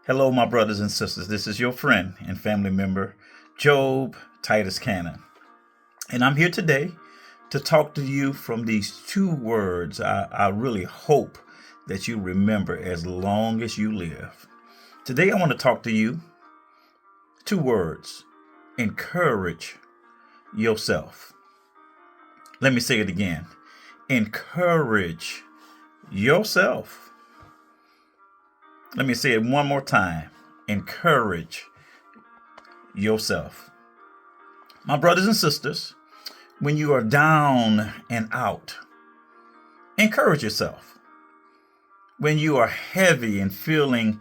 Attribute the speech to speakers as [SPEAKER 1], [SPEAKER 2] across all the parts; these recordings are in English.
[SPEAKER 1] Hello, my brothers and sisters. This is your friend and family member, Job Titus Cannon. And I'm here today to talk to you from these two words I really hope that you remember as long as you live. Today, I want to talk to you two words: encourage yourself. Let me say it again: encourage yourself. Let me say it one more time: encourage yourself. My brothers and sisters, when you are down and out, encourage yourself. When you are heavy and feeling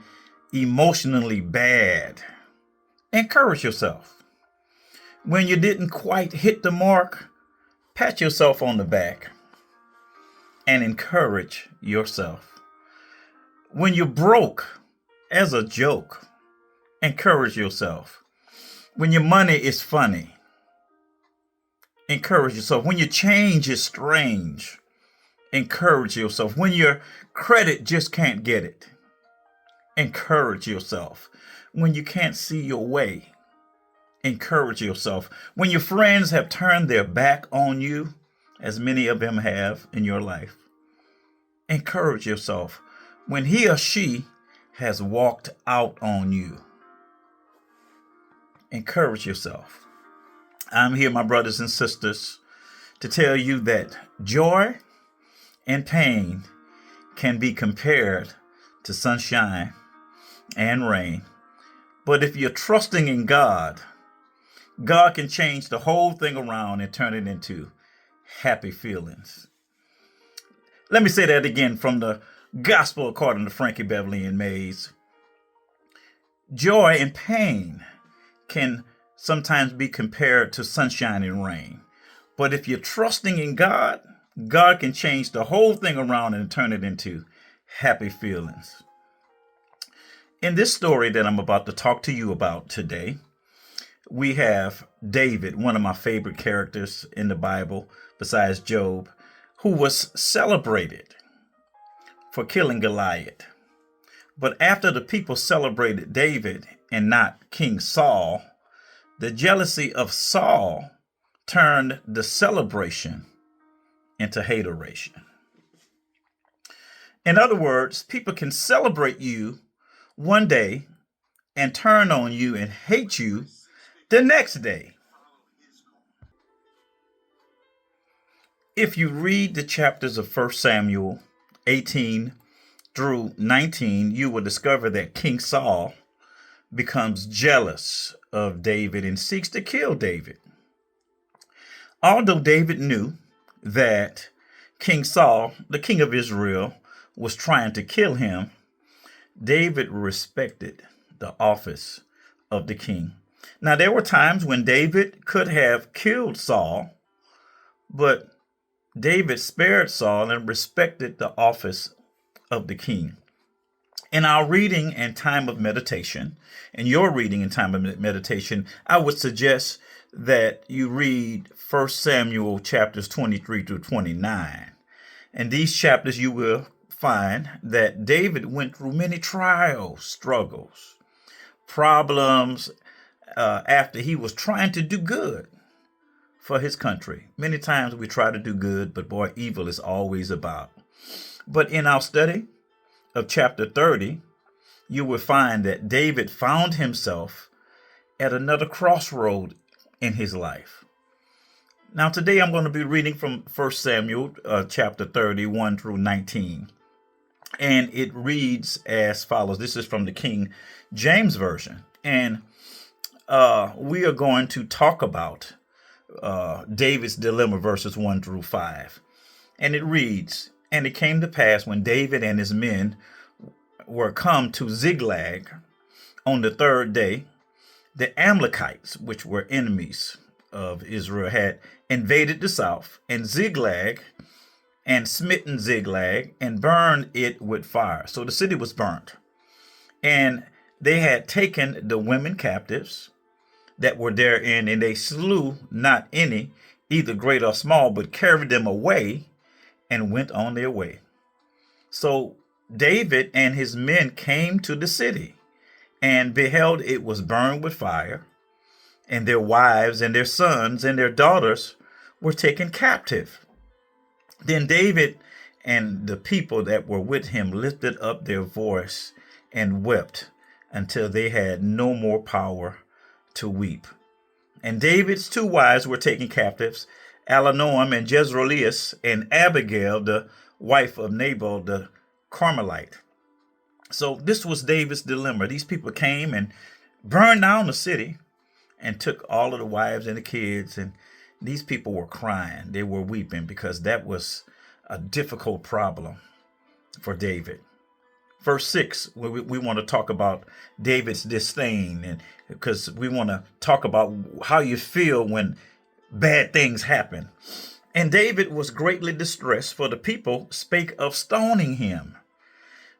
[SPEAKER 1] emotionally bad, encourage yourself. When you didn't quite hit the mark, pat yourself on the back and encourage yourself. When you're broke as a joke, encourage yourself. When your money is funny, encourage yourself. When your change is strange, encourage yourself. When your credit just can't get it, encourage yourself. When you can't see your way, encourage yourself. When your friends have turned their back on you, as many of them have in your life, encourage yourself. When he or she has walked out on you, encourage yourself. I'm here, my brothers and sisters, to tell you that joy and pain can be compared to sunshine and rain. But if you're trusting in God, God can change the whole thing around and turn it into happy feelings. Let me say that again from the Gospel according to Frankie Beverly and Mays. Joy and pain can sometimes be compared to sunshine and rain. But if you're trusting in God, God can change the whole thing around and turn it into happy feelings. In this story that I'm about to talk to you about today, we have David, one of my favorite characters in the Bible, besides Job, who was celebrated for killing Goliath. But after the people celebrated David and not King Saul, the jealousy of Saul turned the celebration into hateration. In other words, people can celebrate you one day and turn on you and hate you the next day. If you read the chapters of 1 Samuel 18 through 19, you will discover that King Saul becomes jealous of David and seeks to kill David. Although David knew that King Saul, the king of Israel, was trying to kill him, David respected the office of the king. Now, there were times when David could have killed Saul, but David spared Saul and respected the office of the king. In our reading and time of meditation, in your reading and time of meditation, I would suggest that you read 1 Samuel chapters 23 through 29. In these chapters, you will find that David went through many trials, struggles, problems after he was trying to do good for his country. Many times we try to do good, but boy, evil is always about. But in our study of chapter 30, you will find that David found himself at another crossroad in his life. Now, today I'm going to be reading from 1 Samuel chapter 31 through 19. And it reads as follows. This is from the King James Version. And we are going to talk about David's dilemma, verses 1 through 5. And it reads, "And it came to pass when David and his men were come to Ziklag on the third day, the Amalekites, which were enemies of Israel, had invaded the south, and Ziklag, and smitten Ziklag, and burned it with fire." So the city was burnt. "And they had taken the women captives that were therein, and they slew not any, either great or small, but carried them away and went on their way. So David and his men came to the city and beheld it was burned with fire, and their wives and their sons and their daughters were taken captive. Then David and the people that were with him lifted up their voice and wept until they had no more power to weep. And David's two wives were taken captives, Ahinoam and Jezreeliah, and Abigail, the wife of Nabal the Carmelite. So this was David's dilemma. These people came and burned down the city and took all of the wives and the kids. And these people were crying. They were weeping because that was a difficult problem for David. Verse 6, we want to talk about David's disdain, and because we want to talk about how you feel when bad things happen. And David was greatly distressed, for the people spake of stoning him,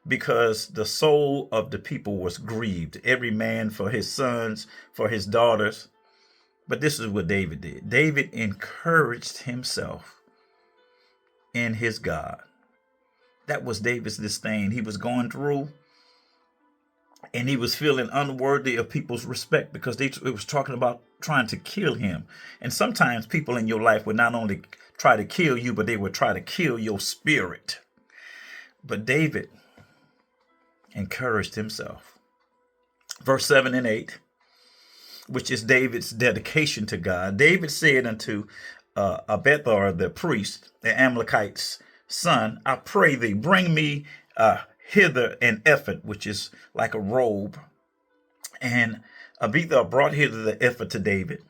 [SPEAKER 1] because the soul of the people was grieved, every man for his sons, for his daughters. But this is what David did. David encouraged himself in his God. That was David's disdain. He was going through, and he was feeling unworthy of people's respect because it was talking about trying to kill him. And sometimes people in your life would not only try to kill you, but they would try to kill your spirit. But David encouraged himself. Verse 7 and 8, which is David's dedication to God. David said unto Abiathar the priest, the Amalekite's son, I pray thee, bring me hither an ephod, which is like a robe. And Abiathar brought hither the ephod to David.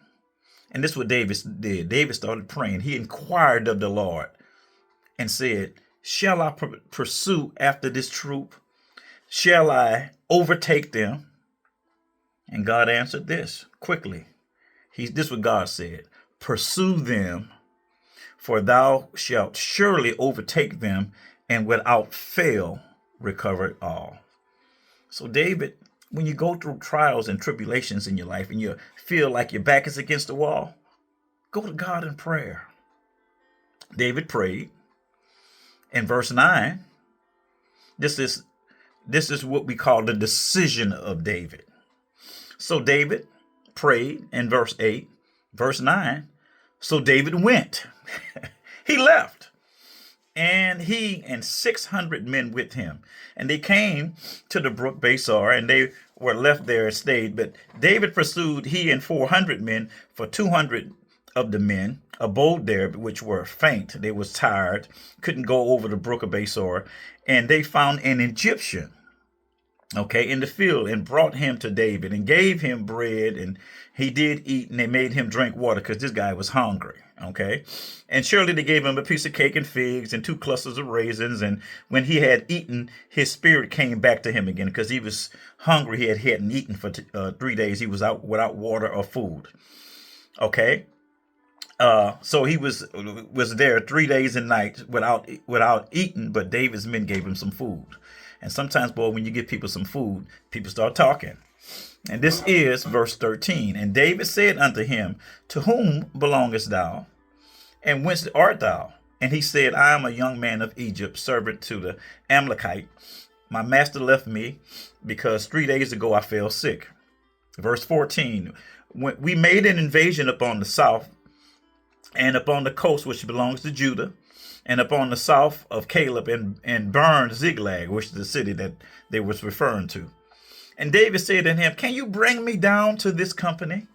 [SPEAKER 1] And this is what David did. David started praying. He inquired of the Lord and said, shall I pursue after this troop? Shall I overtake them? And God answered this quickly. This is what God said. Pursue them, for thou shalt surely overtake them, and without fail recover it all. So David, when you go through trials and tribulations in your life and you feel like your back is against the wall, go to God in prayer. David prayed. In verse 9, this is what we call the decision of David. So David prayed in verse 8, verse 9. So David went. He left. And he and 600 men with him. And they came to the brook Besor, and they were left there and stayed. But David pursued, he and 400 men, for 200 of the men abode there, which were faint. They was tired, couldn't go over the brook of Besor. And they found an Egyptian, in the field, and brought him to David and gave him bread, and he did eat, and they made him drink water because this guy was hungry. And surely they gave him a piece of cake and figs and 2 clusters of raisins. And when he had eaten, his spirit came back to him again because he was hungry. He hadn't eaten for 3 days. He was out without water or food. So he was there 3 days and nights without eating, but David's men gave him some food. And sometimes, boy, when you give people some food, people start talking. And this is verse 13. And David said unto him, to whom belongest thou? And whence art thou? And he said, I am a young man of Egypt, servant to the Amalekite. My master left me because 3 days ago I fell sick. Verse 14. When we made an invasion upon the south and upon the coast which belongs to Judah, and upon the south of Caleb, and burned Ziklag, which is the city that they was referring to. And David said to him, can you bring me down to this company?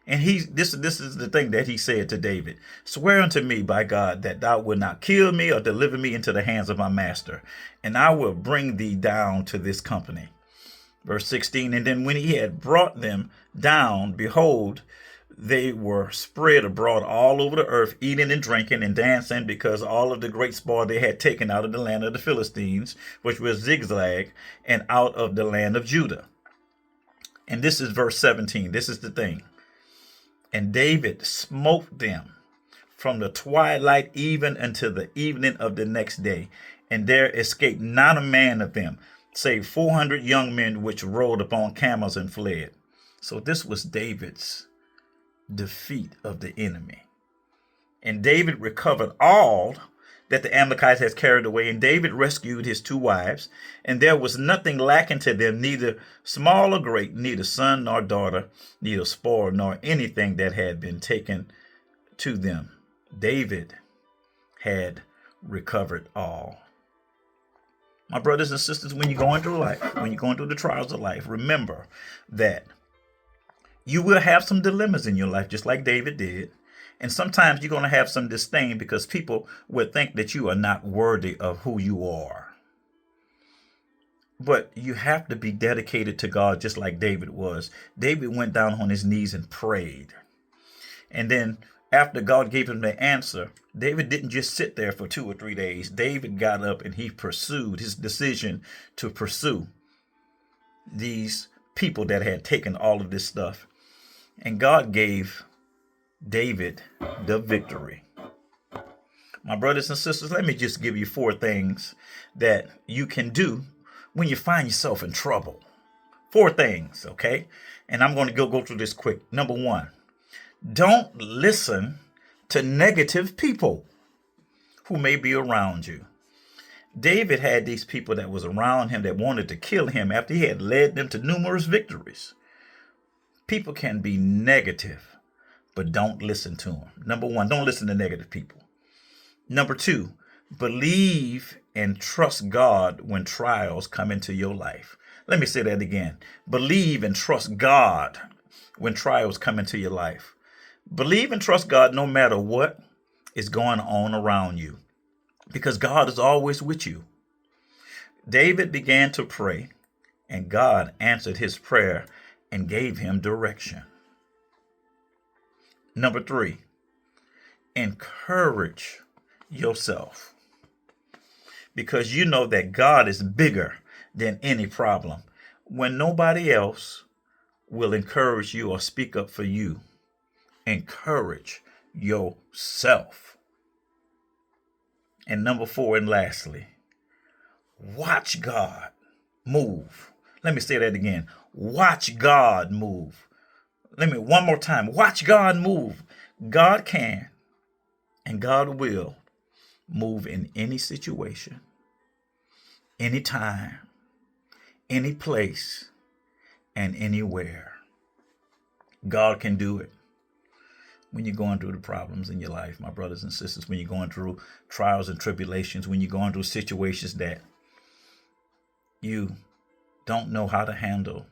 [SPEAKER 1] And this is the thing that he said to David. Swear unto me by God that thou wilt not kill me or deliver me into the hands of my master, and I will bring thee down to this company. Verse 16, and then when he had brought them down, behold, they were spread abroad all over the earth, eating and drinking and dancing, because all of the great spoil they had taken out of the land of the Philistines, which was Ziklag, and out of the land of Judah. And this is verse 17. This is the thing. And David smote them from the twilight even until the evening of the next day. And there escaped not a man of them, save 400 young men which rode upon camels and fled. So this was David's defeat of the enemy. And David recovered all that the Amalekites has carried away, and David rescued his 2 wives, and there was nothing lacking to them, neither small or great, neither son nor daughter, neither spoil nor anything that had been taken to them. David had recovered all. My brothers and sisters, when you're going through life, when you're going through the trials of life, remember that you will have some dilemmas in your life, just like David did. And sometimes you're going to have some disdain because people will think that you are not worthy of who you are. But you have to be dedicated to God just like David was. David went down on his knees and prayed. And then after God gave him the answer, David didn't just sit there for 2 or 3 days. David got up and he pursued his decision to pursue these people that had taken all of this stuff. And God gave David the victory. My brothers and sisters, let me just give you 4 things that you can do when you find yourself in trouble. 4 things, okay? And I'm going to go through this quick. Number 1, don't listen to negative people who may be around you. David had these people that was around him that wanted to kill him after he had led them to numerous victories. People can be negative, but don't listen to them. Number 1, don't listen to negative people. Number 2, believe and trust God when trials come into your life. Let me say that again. Believe and trust God when trials come into your life. Believe and trust God no matter what is going on around you, because God is always with you. David began to pray, and God answered his prayer and gave him direction. Number 3, encourage yourself, because you know that God is bigger than any problem. When nobody else will encourage you or speak up for you, encourage yourself. And number 4, and lastly, watch God move. Let me say that again. Watch God move. One more time. Watch God move. God can and God will move in any situation, anytime, any place, and anywhere. God can do it. When you're going through the problems in your life, my brothers and sisters, when you're going through trials and tribulations, when you're going through situations that you don't know how to handle,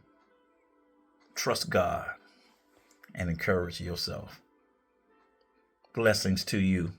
[SPEAKER 1] trust God and encourage yourself. Blessings to you.